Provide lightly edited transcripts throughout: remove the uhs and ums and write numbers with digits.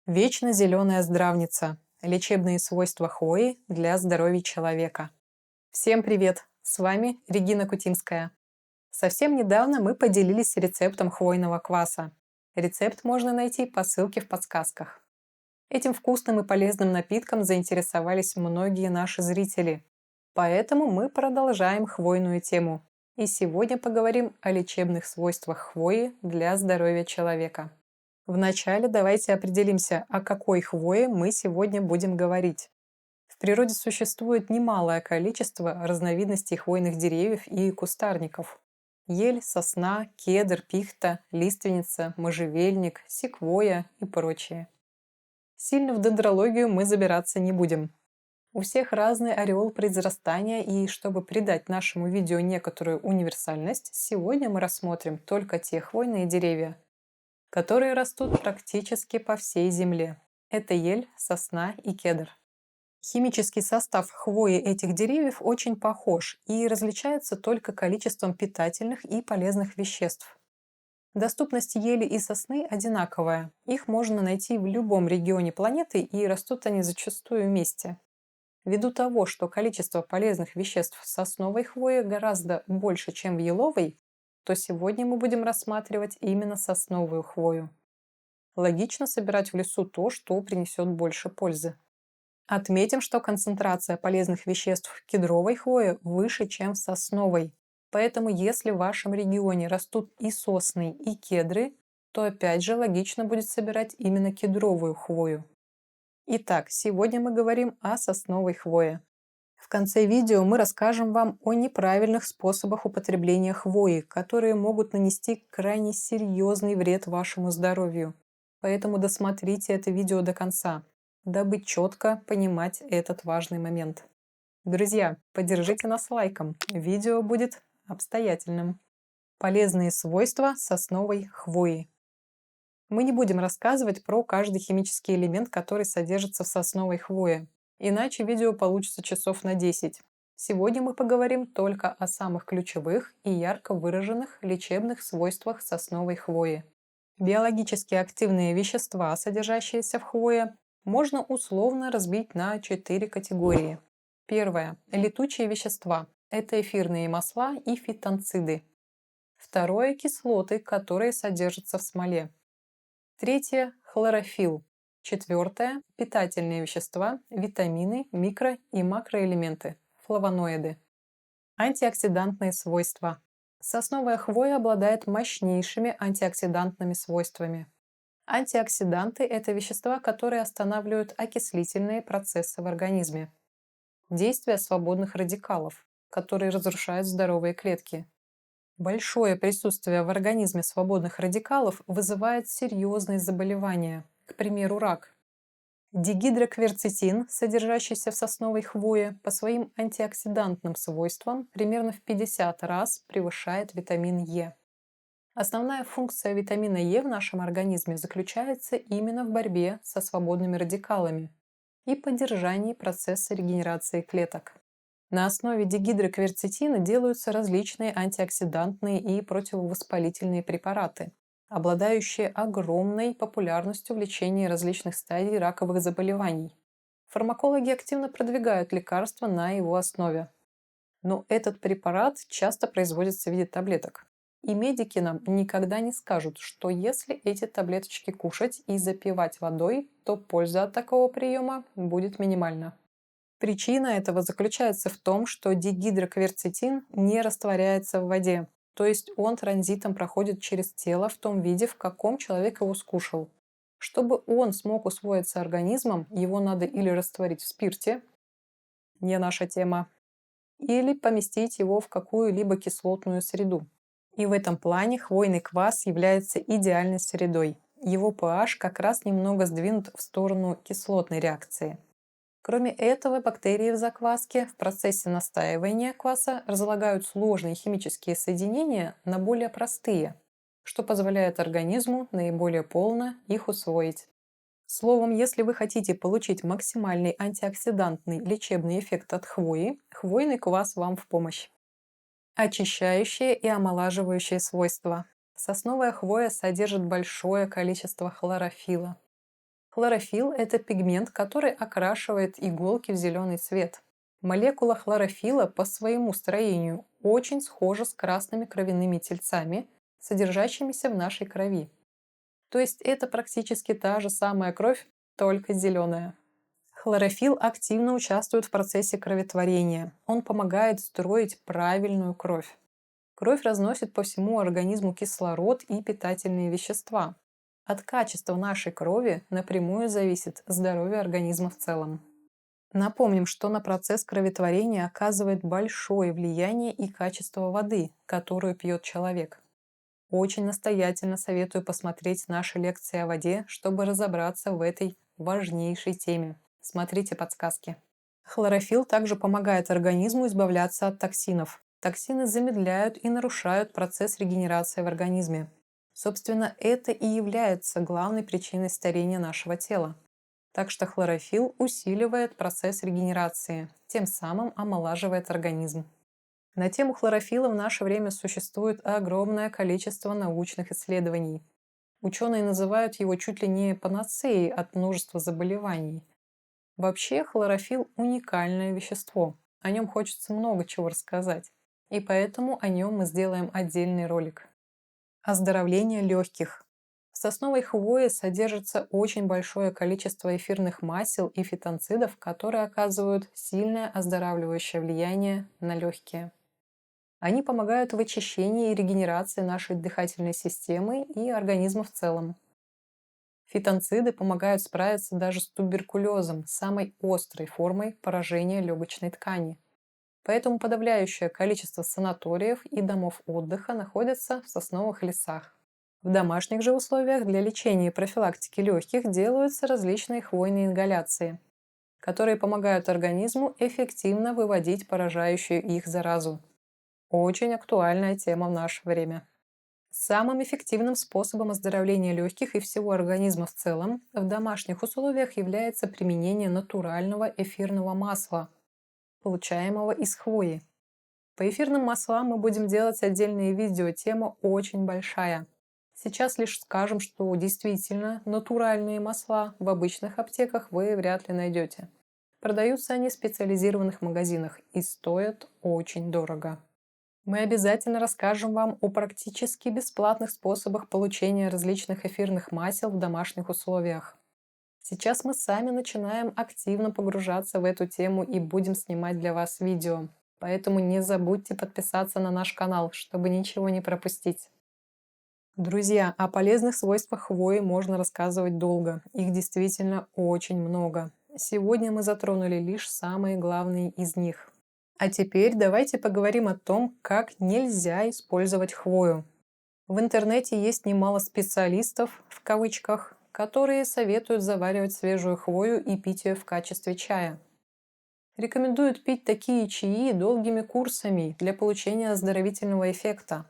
Вечно зеленая здравница. Лечебные свойства хвои для здоровья человека. Всем привет! С вами Регина Кутимская. Совсем недавно мы поделились рецептом хвойного кваса. Рецепт можно найти по ссылке в подсказках. Этим вкусным и полезным напитком заинтересовались многие наши зрители. Поэтому мы продолжаем хвойную тему. И сегодня поговорим о лечебных свойствах хвои для здоровья человека. Вначале давайте определимся, о какой хвое мы сегодня будем говорить. В природе существует немалое количество разновидностей хвойных деревьев и кустарников. Ель, сосна, кедр, пихта, лиственница, можжевельник, секвойя и прочее. Сильно в дендрологию мы забираться не будем. У всех разный ореол произрастания, и чтобы придать нашему видео некоторую универсальность, сегодня мы рассмотрим только те хвойные деревья, которые растут практически по всей земле. Это ель, сосна и кедр. Химический состав хвои этих деревьев очень похож и различается только количеством питательных и полезных веществ. Доступность ели и сосны одинаковая. Их можно найти в любом регионе планеты, и растут они зачастую вместе. Ввиду того, что количество полезных веществ в сосновой хвое гораздо больше, чем в еловой, то сегодня мы будем рассматривать именно сосновую хвою. Логично собирать в лесу то, что принесет больше пользы. Отметим, что концентрация полезных веществ в кедровой хвое выше, чем в сосновой. Поэтому если в вашем регионе растут и сосны, и кедры, то опять же логично будет собирать именно кедровую хвою. Итак, сегодня мы говорим о сосновой хвое. В конце видео мы расскажем вам о неправильных способах употребления хвои, которые могут нанести крайне серьезный вред вашему здоровью. Поэтому досмотрите это видео до конца, дабы четко понимать этот важный момент. Друзья, поддержите нас лайком, видео будет обстоятельным. Полезные свойства сосновой хвои. Мы не будем рассказывать про каждый химический элемент, который содержится в сосновой хвое. Иначе видео получится часов на 10. Сегодня мы поговорим только о самых ключевых и ярко выраженных лечебных свойствах сосновой хвои. Биологически активные вещества, содержащиеся в хвое, можно условно разбить на 4 категории. Первое. Летучие вещества. Это эфирные масла и фитонциды. Второе. Кислоты, которые содержатся в смоле. Третье – хлорофилл. Четвертое – питательные вещества, витамины, микро- и макроэлементы, флавоноиды. Антиоксидантные свойства. Сосновая хвоя обладает мощнейшими антиоксидантными свойствами. Антиоксиданты – это вещества, которые останавливают окислительные процессы в организме. Действие свободных радикалов, которые разрушают здоровые клетки. Большое присутствие в организме свободных радикалов вызывает серьезные заболевания, к примеру, рак. Дигидрокверцетин, содержащийся в сосновой хвое, по своим антиоксидантным свойствам примерно в 50 раз превышает витамин Е. Основная функция витамина Е в нашем организме заключается именно в борьбе со свободными радикалами и поддержании процесса регенерации клеток. На основе дигидрокверцетина делаются различные антиоксидантные и противовоспалительные препараты, обладающие огромной популярностью в лечении различных стадий раковых заболеваний. Фармакологи активно продвигают лекарства на его основе. Но этот препарат часто производится в виде таблеток. И медики нам никогда не скажут, что если эти таблеточки кушать и запивать водой, то польза от такого приема будет минимальна. Причина этого заключается в том, что дигидрокверцетин не растворяется в воде, то есть он транзитом проходит через тело в том виде, в каком человек его скушал. Чтобы он смог усвоиться организмом, его надо или растворить в спирте, не наша тема, или поместить его в какую-либо кислотную среду. И в этом плане хвойный квас является идеальной средой. Его pH как раз немного сдвинут в сторону кислотной реакции. Кроме этого, бактерии в закваске в процессе настаивания кваса разлагают сложные химические соединения на более простые, что позволяет организму наиболее полно их усвоить. Словом, если вы хотите получить максимальный антиоксидантный лечебный эффект от хвои, хвойный квас вам в помощь. Очищающие и омолаживающие свойства. Сосновая хвоя содержит большое количество хлорофилла. Хлорофилл– это пигмент, который окрашивает иголки в зеленый цвет. Молекула хлорофилла по своему строению очень схожа с красными кровяными тельцами, содержащимися в нашей крови. То есть это практически та же самая кровь, только зеленая. Хлорофилл активно участвует в процессе кроветворения. Он помогает строить правильную кровь. Кровь разносит по всему организму кислород и питательные вещества. От качества нашей крови напрямую зависит здоровье организма в целом. Напомним, что на процесс кроветворения оказывает большое влияние и качество воды, которую пьет человек. Очень настоятельно советую посмотреть наши лекции о воде, чтобы разобраться в этой важнейшей теме. Смотрите подсказки. Хлорофилл также помогает организму избавляться от токсинов. Токсины замедляют и нарушают процесс регенерации в организме. Собственно, это и является главной причиной старения нашего тела. Так что хлорофилл усиливает процесс регенерации, тем самым омолаживает организм. На тему хлорофилла в наше время существует огромное количество научных исследований. Ученые называют его чуть ли не панацеей от множества заболеваний. Вообще, хлорофилл– уникальное вещество. О нем хочется много чего рассказать. И поэтому о нем мы сделаем отдельный ролик. Оздоровление легких. В сосновой хвое содержится очень большое количество эфирных масел и фитонцидов, которые оказывают сильное оздоравливающее влияние на легкие. Они помогают в очищении и регенерации нашей дыхательной системы и организма в целом. Фитонциды помогают справиться даже с туберкулезом, самой острой формой поражения легочной ткани. Поэтому подавляющее количество санаториев и домов отдыха находятся в сосновых лесах. В домашних же условиях для лечения и профилактики легких делаются различные хвойные ингаляции, которые помогают организму эффективно выводить поражающую их заразу. Очень актуальная тема в наше время. Самым эффективным способом оздоровления легких и всего организма в целом в домашних условиях является применение натурального эфирного масла, получаемого из хвои. По эфирным маслам мы будем делать отдельные видео, тема очень большая. Сейчас лишь скажем, что действительно натуральные масла в обычных аптеках вы вряд ли найдете. Продаются они в специализированных магазинах и стоят очень дорого. Мы обязательно расскажем вам о практически бесплатных способах получения различных эфирных масел в домашних условиях. Сейчас мы сами начинаем активно погружаться в эту тему и будем снимать для вас видео. Поэтому не забудьте подписаться на наш канал, чтобы ничего не пропустить. Друзья, о полезных свойствах хвои можно рассказывать долго. Их действительно очень много. Сегодня мы затронули лишь самые главные из них. А теперь давайте поговорим о том, как нельзя использовать хвою. В интернете есть немало специалистов, в кавычках, которые советуют заваривать свежую хвою и пить ее в качестве чая. Рекомендуют пить такие чаи долгими курсами для получения оздоровительного эффекта.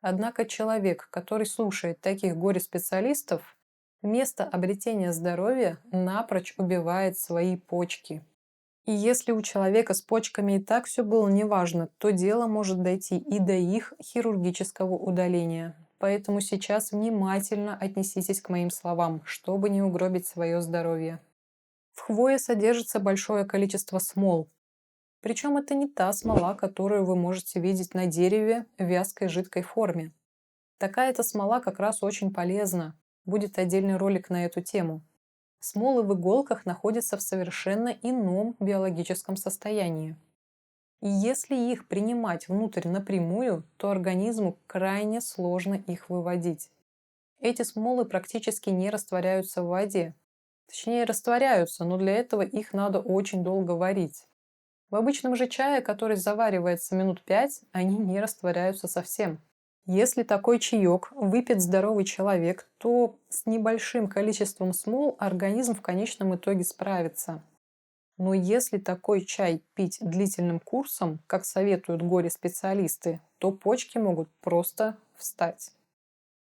Однако человек, который слушает таких горе-специалистов, вместо обретения здоровья напрочь убивает свои почки. И если у человека с почками и так все было неважно, то дело может дойти и до их хирургического удаления. Поэтому сейчас внимательно отнеситесь к моим словам, чтобы не угробить свое здоровье. В хвое содержится большое количество смол. Причем это не та смола, которую вы можете видеть на дереве в вязкой жидкой форме. Такая-то смола как раз очень полезна. Будет отдельный ролик на эту тему. Смолы в иголках находятся в совершенно ином биологическом состоянии. И если их принимать внутрь напрямую, то организму крайне сложно их выводить. Эти смолы практически не растворяются в воде. Точнее, растворяются, но для этого их надо очень долго варить. В обычном же чае, который заваривается минут 5, они не растворяются совсем. Если такой чаек выпьет здоровый человек, то с небольшим количеством смол организм в конечном итоге справится. Но если такой чай пить длительным курсом, как советуют горе-специалисты, то почки могут просто встать.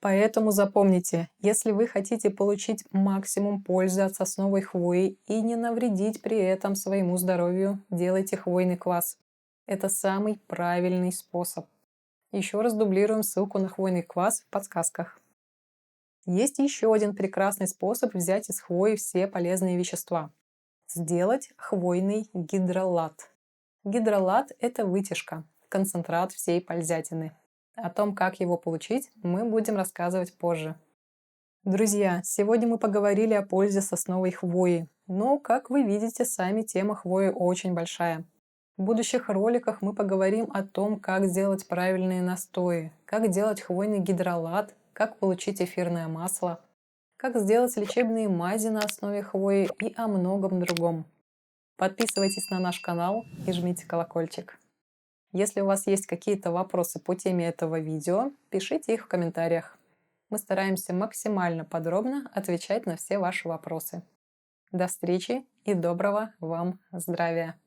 Поэтому запомните, если вы хотите получить максимум пользы от сосновой хвои и не навредить при этом своему здоровью, делайте хвойный квас. Это самый правильный способ. Еще раз дублируем ссылку на хвойный квас в подсказках. Есть еще один прекрасный способ взять из хвои все полезные вещества. Сделать хвойный гидролат. Гидролат– это вытяжка, концентрат всей пользятины. О том, как его получить, мы будем рассказывать позже. Друзья, сегодня мы поговорили о пользе сосновой хвои, но, как вы видите, сами тема хвои очень большая. В будущих роликах мы поговорим о том, как сделать правильные настои, как делать хвойный гидролат, как получить эфирное масло, как сделать лечебные мази на основе хвои и о многом другом. Подписывайтесь на наш канал и жмите колокольчик. Если у вас есть какие-то вопросы по теме этого видео, пишите их в комментариях. Мы стараемся максимально подробно отвечать на все ваши вопросы. До встречи и доброго вам здравия!